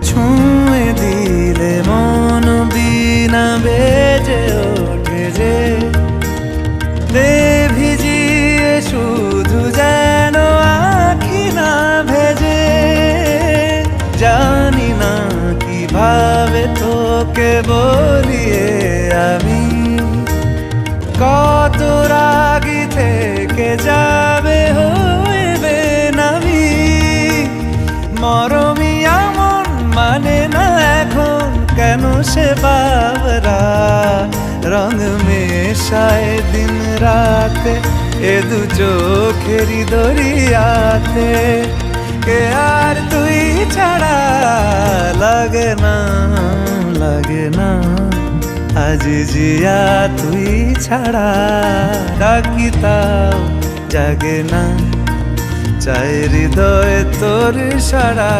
ছুঁয়ে দিলে মন বিনা বেজে ওঠে যে দে ভিজিয়ে শুধু যেন আখি না ভেজে। জানি না কিভাবে তোকে বলিয়ে আমি কত রাগি থেকে যাবে হইবে নামি। মরমি এমন মানে না এখন কেন সে বাবরা রং মেশায় দিন রাতে এ দু চোখেরি দরিয়াতে। কে আর তুই ছাড়া লাগে না লাগে না আজ জিয়া তুই ছাড়া ডাকি তাও জাগে না চাই হৃদয় তোর সারা।